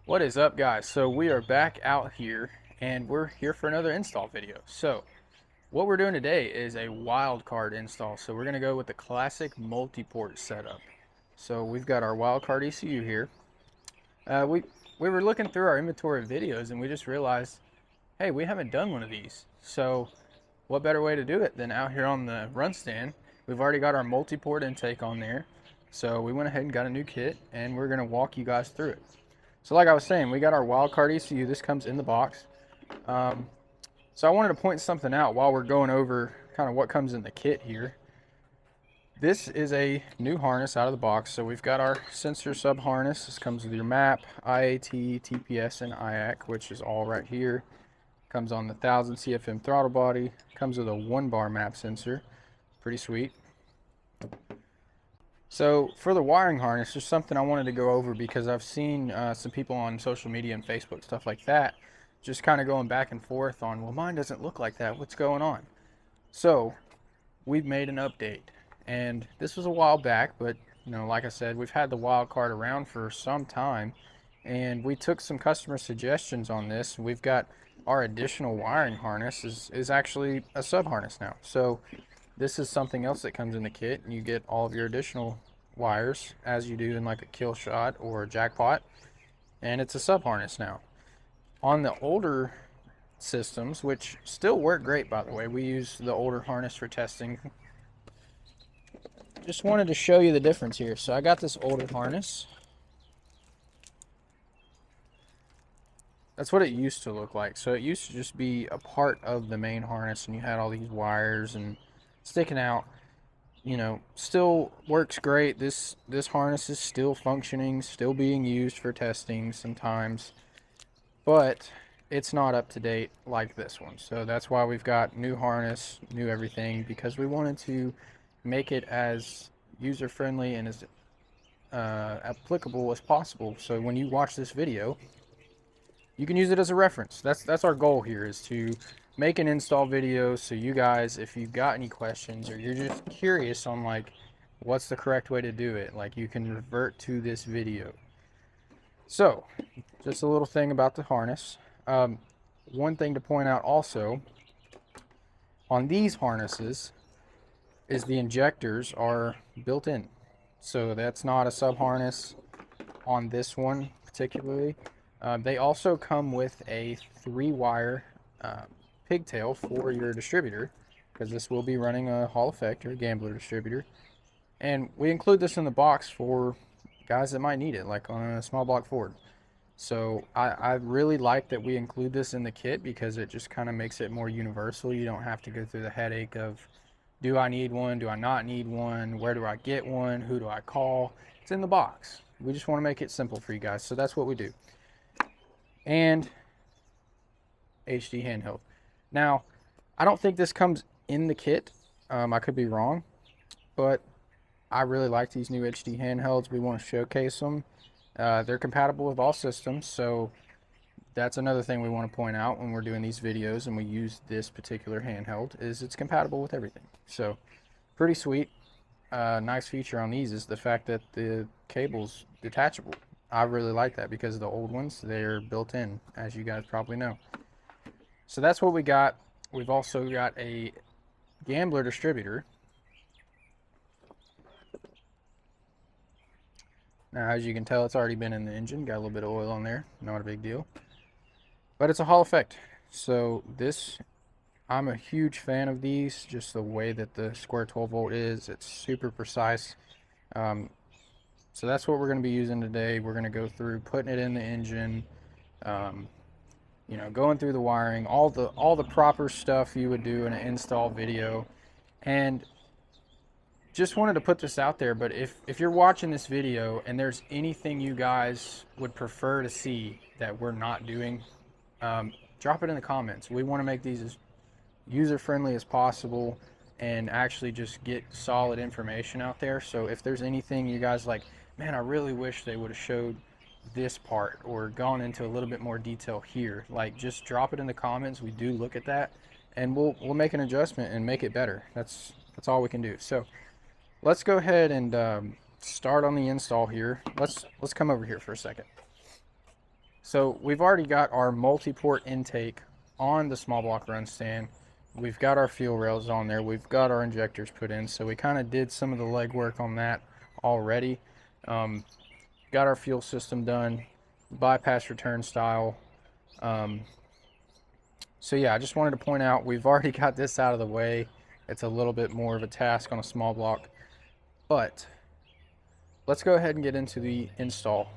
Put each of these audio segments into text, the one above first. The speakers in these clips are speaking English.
What is up, guys? So we are back out here and we're here for another install video. So what we're doing today is a wildcard install. So we're going to go with the classic multi-port setup. So we've got our wildcard ECU here. We were looking through our inventory of videos and we just realized, hey, we haven't done one of these. So what better way to do it than out here on the run stand? We've already got our multi-port intake on there. So we went ahead and got a new kit and we're going to walk you guys through it. So like I was saying, we got our wildcard ECU. This comes in the box. So I wanted to point something out while we're going over kind of what comes in the kit here. This is a new harness out of the box. So we've got our sensor sub harness. This comes with your map, IAT, TPS, and IAC, which is all right here. Comes on the 1000 CFM throttle body. Comes with a 1-bar map sensor. Pretty sweet. So for the wiring harness, there's something I wanted to go over because I've seen some people on social media and Facebook, stuff like that, just kind of going back and forth on, well, mine doesn't look like that. What's going on? So we've made an update, and this was a while back, but like I said, we've had the wild card around for some time, and we took some customer suggestions on this. We've got our additional wiring harness is actually a sub harness now. So this is something else that comes in the kit, and you get all of your additional wires as you do in like a kill shot or a jackpot, and it's a sub harness now. On the older systems, which still work great by the way, we use the older harness for testing. Just wanted to show you the difference here. So I got this older harness. That's what it used to look like. So it used to just be a part of the main harness, and you had all these wires and sticking out. Still works great. This harness is still functioning, still being used for testing sometimes, but it's not up to date like this one. So that's why we've got new harness, new everything, because we wanted to make it as user friendly and as applicable as possible. So when you watch this video, you can use it as a reference. That's our goal here, is to make an install video so you guys, if you've got any questions or you're just curious on like what's the correct way to do it, like you can revert to this video. So just a little thing about the harness. One thing to point out also on these harnesses is the injectors are built in. So that's not a sub harness on this one particularly. They also come with a 3-wire pigtail for your distributor, because this will be running a Hall effect or a gambler distributor, and we include this in the box for guys that might need it, like on a small block Ford. So I really like that we include this in the kit, because it just kind of makes it more universal. You don't have to go through the headache of, do I need one, do I not need one, where do I get one, who do I call? It's in the box. We just want to make it simple for you guys, so that's what we do. And HD handheld. Now, I don't think this comes in the kit. I could be wrong, but I really like these new HD handhelds. We want to showcase them. They're compatible with all systems, so that's another thing we want to point out when we're doing these videos and we use this particular handheld, is it's compatible with everything. So pretty sweet. Nice feature on these is the fact that the cable's detachable. I really like that, because the old ones, they're built in, as you guys probably know. So that's what we got. We've also got a gambler distributor. Now, as you can tell, it's already been in the engine. Got a little bit of oil on there. Not a big deal. But it's a Hall effect. So this, I'm a huge fan of these. Just the way that the square 12 volt is. It's super precise. So that's what we're going to be using today. We're going to go through putting it in the engine. Going through the wiring, all the proper stuff you would do in an install video. And just wanted to put this out there, but if you're watching this video and there's anything you guys would prefer to see that we're not doing, drop it in the comments. We want to make these as user-friendly as possible and actually just get solid information out there. So if there's anything you guys like, man, I really wish they would have showed this part or gone into a little bit more detail here, like, just drop it in the comments. We do look at that, and we'll make an adjustment and make it better. That's all we can do. So let's go ahead and start on the install here. Let's come over here for a second. So we've already got our multi-port intake on the small block run stand. We've got our fuel rails on there. We've got our injectors put in. So we kind of did some of the legwork on that already. Got our fuel system done, bypass return style. So yeah, I just wanted to point out we've already got this out of the way. It's a little bit more of a task on a small block, but let's go ahead and get into the install.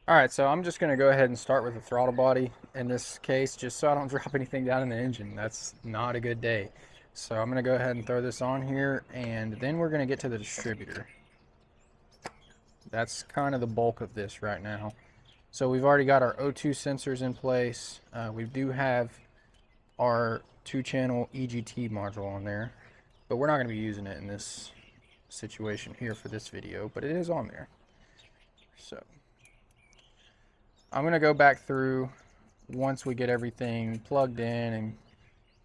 Alright, so I'm just going to go ahead and start with the throttle body in this case, just so I don't drop anything down in the engine. That's not a good day. So I'm going to go ahead and throw this on here, and then we're going to get to the distributor. That's kind of the bulk of this right now. So we've already got our O2 sensors in place. We do have our 2-channel EGT module on there, but we're not going to be using it in this situation here for this video, but it is on there. So I'm going to go back through once we get everything plugged in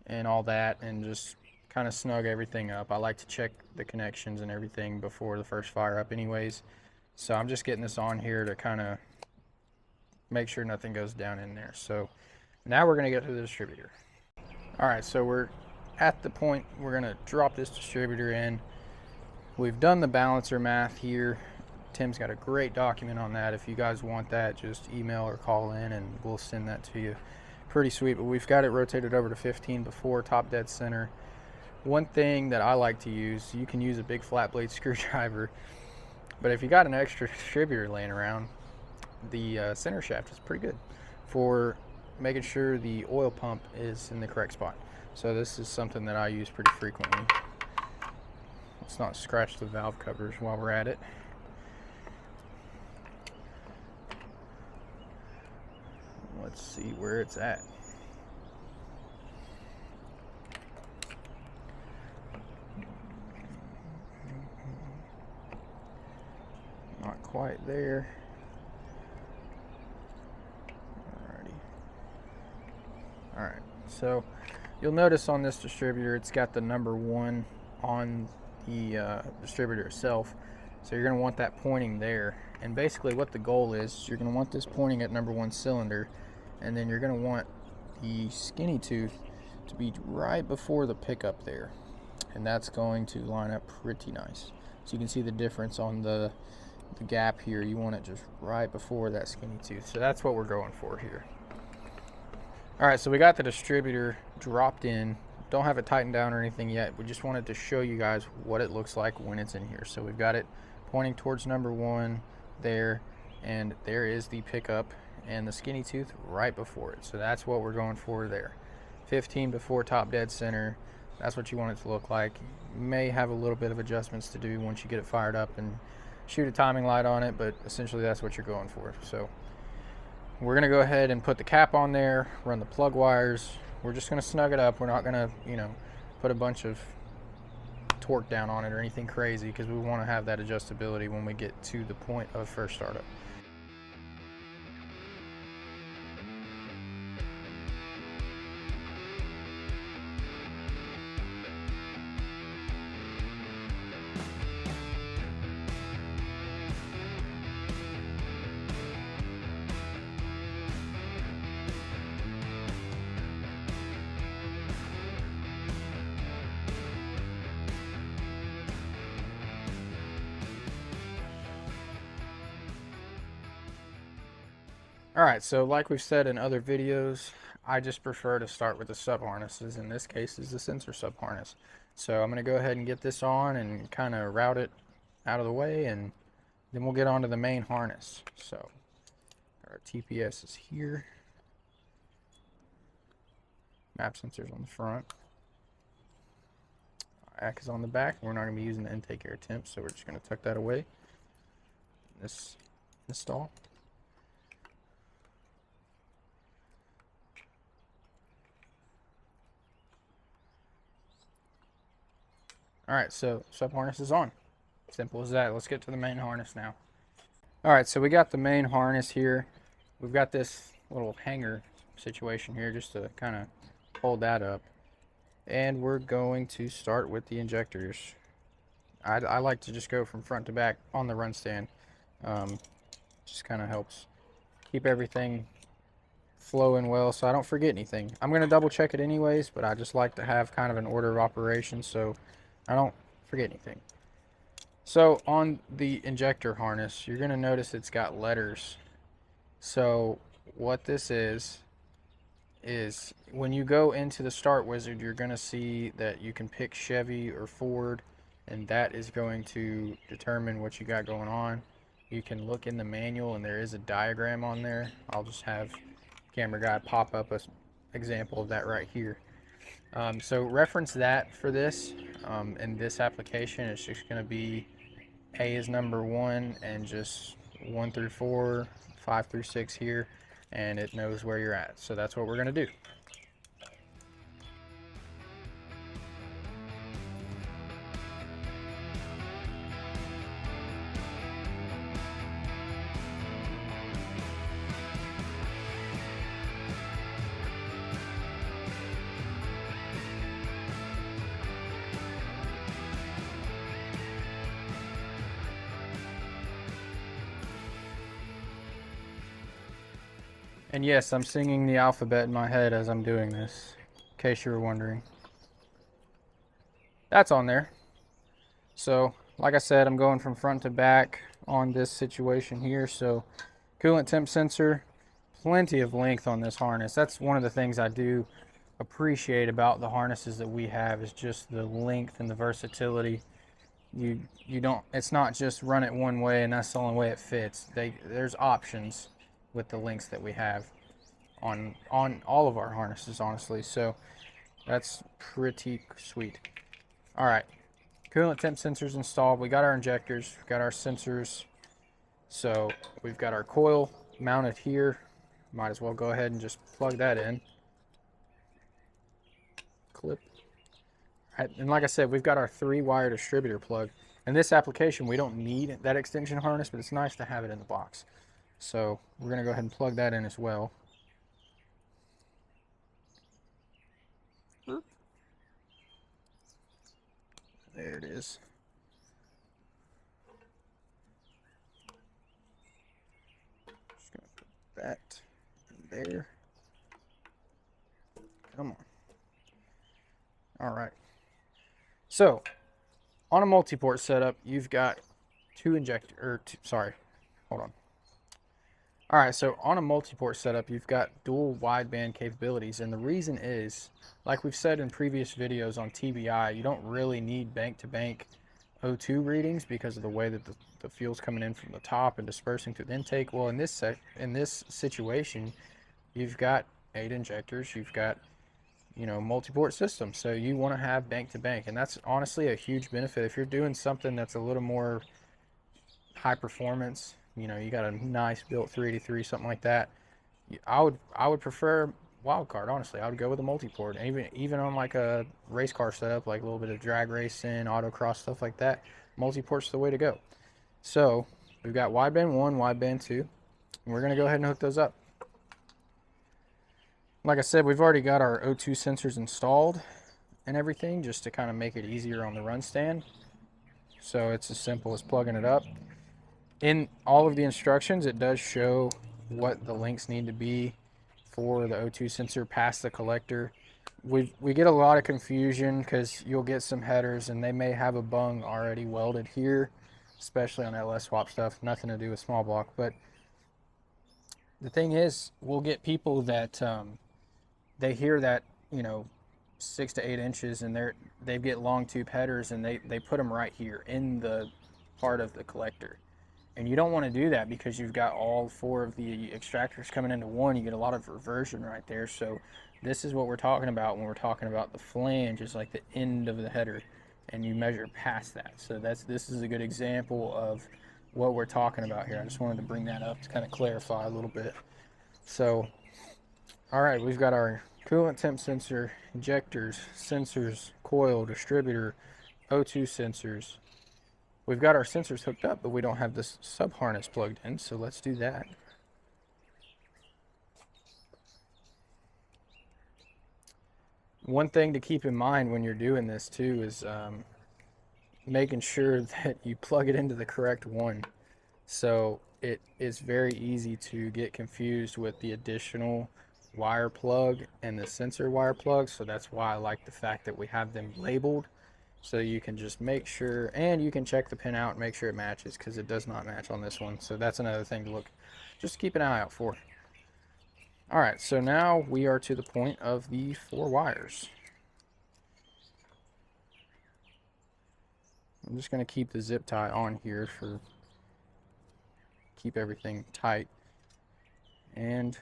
and all that, and just kind of snug everything up. I like to check the connections and everything before the first fire up anyways. So I'm just getting this on here to kind of make sure nothing goes down in there. So now we're going to get to the distributor. Alright, so we're at the point we're going to drop this distributor in. We've done the balancer math here. Tim's got a great document on that. If you guys want that, just email or call in and we'll send that to you. Pretty sweet, but we've got it rotated over to 15 before, top dead center. One thing that I like to use, you can use a big flat blade screwdriver, but if you got an extra distributor laying around, the center shaft is pretty good for making sure the oil pump is in the correct spot. So this is something that I use pretty frequently. Let's not scratch the valve covers while we're at it. Let's see where it's at. Not quite there. Alrighty. Alright, so you'll notice on this distributor it's got the number 1 on the distributor itself. So you're going to want that pointing there. And basically what the goal is, you're going to want this pointing at number 1 cylinder, and then you're going to want the skinny tooth to be right before the pickup there. And that's going to line up pretty nice. So you can see the difference on the gap here. You want it just right before that skinny tooth. So that's what we're going for here. Alright, so we got the distributor dropped in. Don't have it tightened down or anything yet. We just wanted to show you guys what it looks like when it's in here. So we've got it pointing towards number 1 there, and there is the pickup and the skinny tooth right before it. So that's what we're going for there. 15 before top dead center. That's what you want it to look like. You may have a little bit of adjustments to do once you get it fired up and shoot a timing light on it, but essentially that's what you're going for. So we're going to go ahead and put the cap on there, run the plug wires. We're just going to snug it up. We're not going to, put a bunch of torque down on it or anything crazy, because we want to have that adjustability when we get to the point of first startup. Alright, so like we've said in other videos, I just prefer to start with the sub harnesses. In this case is the sensor sub harness. So I'm going to go ahead and get this on and kind of route it out of the way, and then we'll get on to the main harness. So our TPS is here. Map sensors on the front. ACK is on the back. We're not going to be using the intake air temp, so we're just going to tuck that away. This install. Alright, so sub harness is on. Simple as that. Let's get to the main harness now. Alright, so we got the main harness here. We've got this little hanger situation here just to kind of hold that up. And we're going to start with the injectors. I like to just go from front to back on the run stand. Just kind of helps keep everything flowing well so I don't forget anything. I'm going to double check it anyways, but I just like to have kind of an order of operations so I don't forget anything. So on the injector harness, you're going to notice it's got letters. So what this is when you go into the start wizard, you're going to see that you can pick Chevy or Ford, and that is going to determine what you got going on. You can look in the manual and there is a diagram on there. I'll just have camera guy pop up an example of that right here. So reference that for this. In this application, it's just going to be A is number 1 and just 1 through 4, 5 through 6 here, and it knows where you're at. So that's what we're going to do. And yes, I'm singing the alphabet in my head as I'm doing this, in case you were wondering. That's on there. So, like I said, I'm going from front to back on this situation here. So, coolant temp sensor, plenty of length on this harness. That's one of the things I do appreciate about the harnesses that we have is just the length and the versatility. You don't, it's not just run it one way and that's the only way it fits. There's options with the links that we have on all of our harnesses, honestly. So that's pretty sweet. All right, coolant temp sensors installed. We got our injectors, we've got our sensors. So we've got our coil mounted here. Might as well go ahead and just plug that in. Clip. All right, and like I said, we've got our 3-wire distributor plug. In this application, we don't need that extension harness, but it's nice to have it in the box. So we're going to go ahead and plug that in as well. There it is. Just going to put that in there. Come on. All right. So on a multi-port setup, you've got hold on. All right, so on a multi-port setup, you've got dual wideband capabilities, and the reason is, like we've said in previous videos on TBI, you don't really need bank-to-bank O2 readings because of the way that the fuel's coming in from the top and dispersing through the intake. Well, in this situation, you've got 8 injectors, you've got multi-port system, so you want to have bank-to-bank, and that's honestly a huge benefit if you're doing something that's a little more high performance. You got a nice built 383, something like that. I would prefer wildcard, honestly. I would go with a multi-port. Even on like a race car setup, like a little bit of drag racing, autocross, stuff like that, multi-port's the way to go. So we've got wideband 1, wideband 2, and we're gonna go ahead and hook those up. Like I said, we've already got our O2 sensors installed and everything just to kind of make it easier on the run stand. So it's as simple as plugging it up. In all of the instructions, it does show what the links need to be for the O2 sensor past the collector. We get a lot of confusion because you'll get some headers and they may have a bung already welded here, especially on LS swap stuff. Nothing to do with small block, but the thing is, we'll get people that they hear that 6 to 8 inches and they get long tube headers and they put them right here in the part of the collector. And you don't want to do that because you've got all 4 of the extractors coming into one. You get a lot of reversion right there. So this is what we're talking about when we're talking about the flange, is like the end of the header, and you measure past that. So this is a good example of what we're talking about here. I just wanted to bring that up to kind of clarify a little bit. So, all right, we've got our coolant temp sensor, injectors, sensors, coil, distributor, O2 sensors. We've got our sensors hooked up, but we don't have this sub harness plugged in, so let's do that. One thing to keep in mind when you're doing this too is making sure that you plug it into the correct one. So it is very easy to get confused with the additional wire plug and the sensor wire plug. So that's why I like the fact that we have them labeled, so you can just make sure, and you can check the pin out and make sure it matches, because it does not match on this one. So that's another thing to look, just keep an eye out for. All right, so now we are to the point of the 4 wires. I'm just going to keep the zip tie on here for keep everything tight. And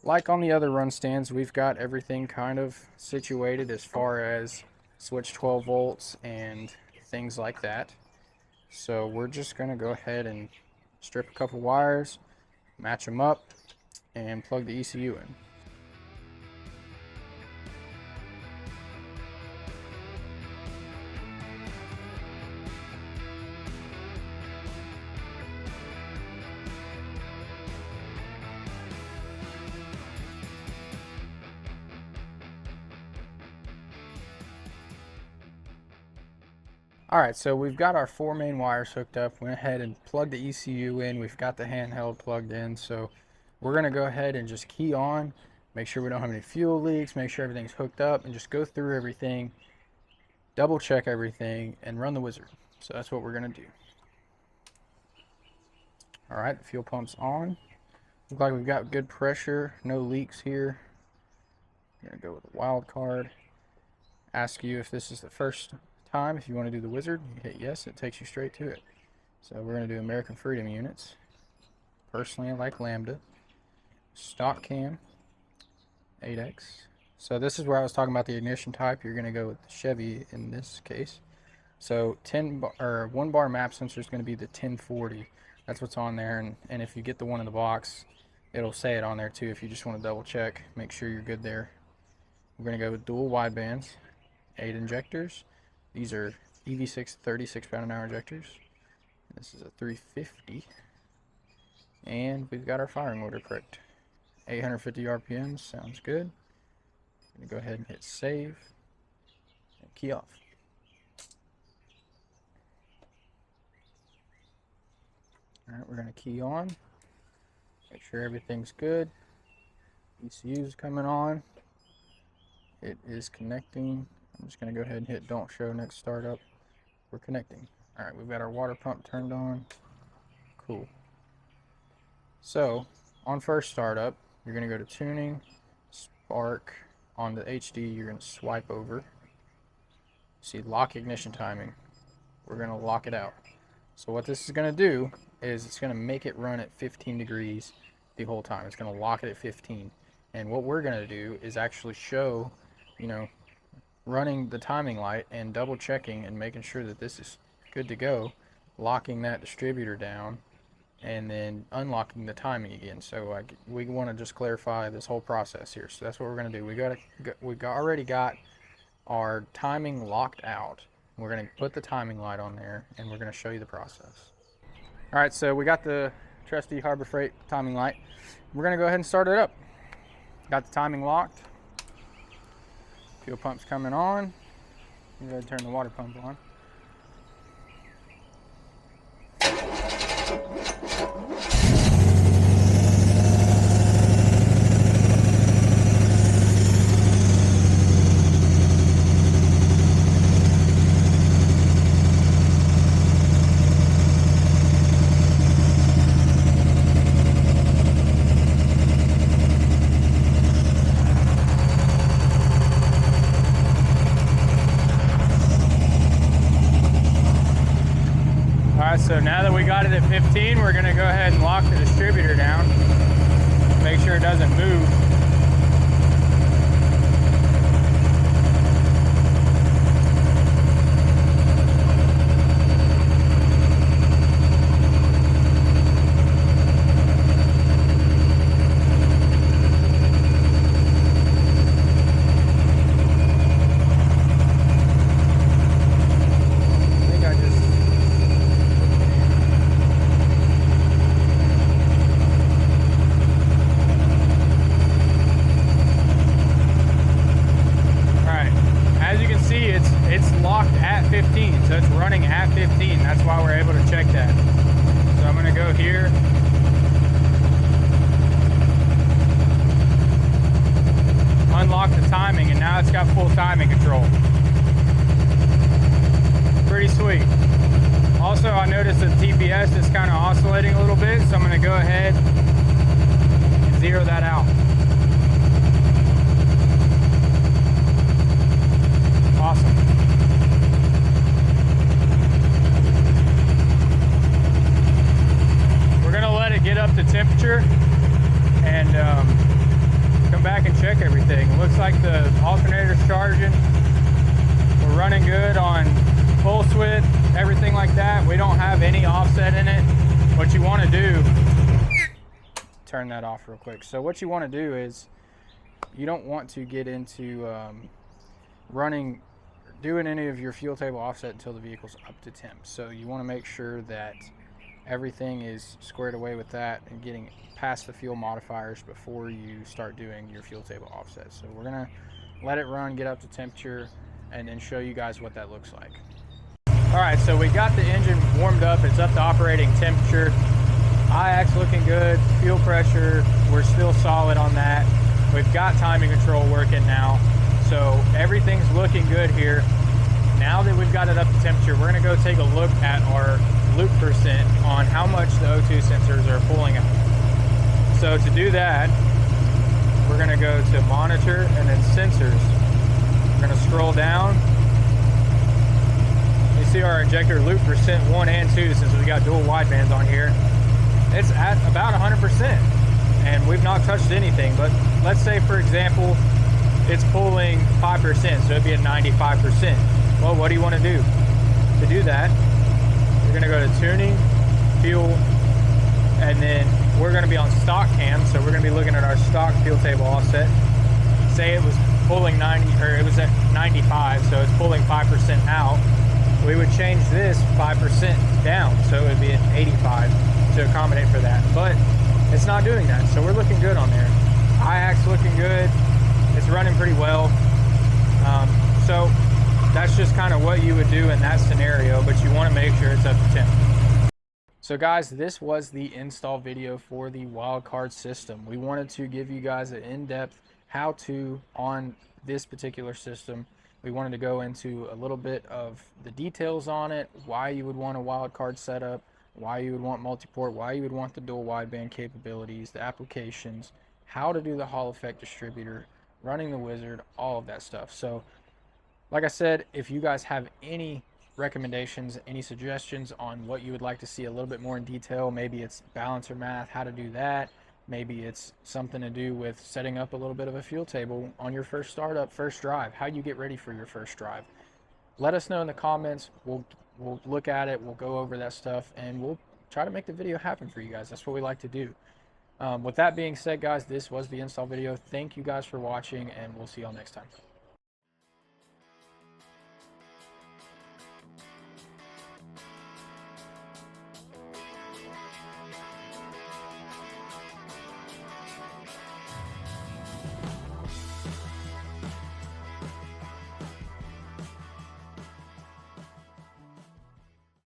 like on the other run stands, we've got everything kind of situated as far as switch 12 volts and things like that. So we're just going to go ahead and strip a couple wires, match them up, and plug the ECU in. Alright, so we've got our 4 main wires hooked up. Went ahead and plugged the ECU in. We've got the handheld plugged in. So we're going to go ahead and just key on, make sure we don't have any fuel leaks, make sure everything's hooked up, and just go through everything, double check everything, and run the wizard. So that's what we're going to do. Alright, the fuel pump's on. Looks like we've got good pressure, no leaks here. I'm going to go with a wild card. Ask you if this is the first time. If you want to do the wizard, you hit yes, it takes you straight to it. So we're going to do American Freedom units. Personally, I like Lambda. Stock cam, 8X. So this is where I was talking about the ignition type. You're going to go with the Chevy in this case. So 1 bar map sensor is going to be the 1040. That's what's on there, and if you get the one in the box, it'll say it on there too. If you just want to double check, make sure you're good there. We're going to go with dual widebands, 8 injectors. These are EV6 36 pound-an-hour injectors. This is a 350. And we've got our firing motor pricked. 850 RPMs, sounds good. I'm going to go ahead and hit save and key off. Alright, we're going to key on. Make sure everything's good. ECU's coming on. It is connecting. I'm just going to go ahead and hit don't show next startup. We're connecting. Alright, we've got our water pump turned on. Cool. So, on first startup, you're going to go to tuning, spark. On the HD, you're going to swipe over. See, lock ignition timing. We're going to lock it out. So what this is going to do is it's going to make it run at 15 degrees the whole time. It's going to lock it at 15. And what we're going to do is actually show, you know, running the timing light and double checking and making sure that this is good to go, locking that distributor down, and then unlocking the timing again. So we want to just clarify this whole process here. So that's what we're going to do. We already got our timing locked out. We're going to put the timing light on there, and we're going to show you the process. All right, so we got the trusty Harbor Freight timing light. We're going to go ahead and start it up. Got the timing locked. Fuel pump's coming on. I'm going to turn the water pump on. So now that we got it at 15, we're going to go ahead and lock the distributor down. Make sure it doesn't move. timing control. Pretty sweet. Also, I noticed the TPS is kind of oscillating a little bit, so I'm going to go ahead and zero that out. Awesome. We're going to let it get up to temperature and come back and check everything. It looks like the alternator's charging. We're running good on full switch, everything like that. We don't have any offset in it. What you want to do, turn that off real quick. So what you want to do is, you don't want to get into doing any of your fuel table offset until the vehicle's up to temp. So you want to make sure that everything is squared away with that and getting past the fuel modifiers before you start doing your fuel table offset. So we're gonna let it run, get up to temperature, and then show you guys what that looks like. All right, so we got the engine warmed up. It's up to operating temperature. IAC's looking good. Fuel pressure, we're still solid on that. We've got timing control working now. So everything's looking good here. Now that we've got it up to temperature, we're gonna go take a look at our loop percent on how much the O2 sensors are pulling out. So to do that, we're gonna go to monitor and then sensors. We're gonna scroll down. You see our injector loop percent 1 and 2, since we got dual widebands on here. It's at about 100%, and we've not touched anything. But let's say, for example, it's pulling 5%, so it'd be at 95%. Well, what do you want to do? To do that, you're going to go to tuning, fuel, and then we're going to be on stock cam, so we're going to be looking at our stock fuel table offset. Say it was pulling 90, or it was at 95, so it's pulling 5% out. We would change this 5% down, so it would be at 85 to accommodate for that. But it's not doing that, so we're looking good on there. IAC's looking good. It's running pretty well. So that's just kind of what you would do in that scenario, but you want to make sure it's up to temp. So guys, this was the install video for the wildcard system. We wanted to give you guys an in-depth how-to on this particular system. We wanted to go into a little bit of the details on it, why you would want a wildcard setup, why you would want multi-port, why you would want the dual wideband capabilities, the applications, how to do the Hall effect distributor, running the wizard, all of that stuff. So like I said, if you guys have any recommendations, any suggestions on what you would like to see a little bit more in detail, maybe it's balancer math, how to do that, maybe it's something to do with setting up a little bit of a fuel table on your first startup, first drive, how you get ready for your first drive. Let us know in the comments. We'll look at it, we'll go over that stuff, and we'll try to make the video happen for you guys. That's what we like to do. With that being said, guys, this was the install video. Thank you guys for watching, and we'll see y'all next time.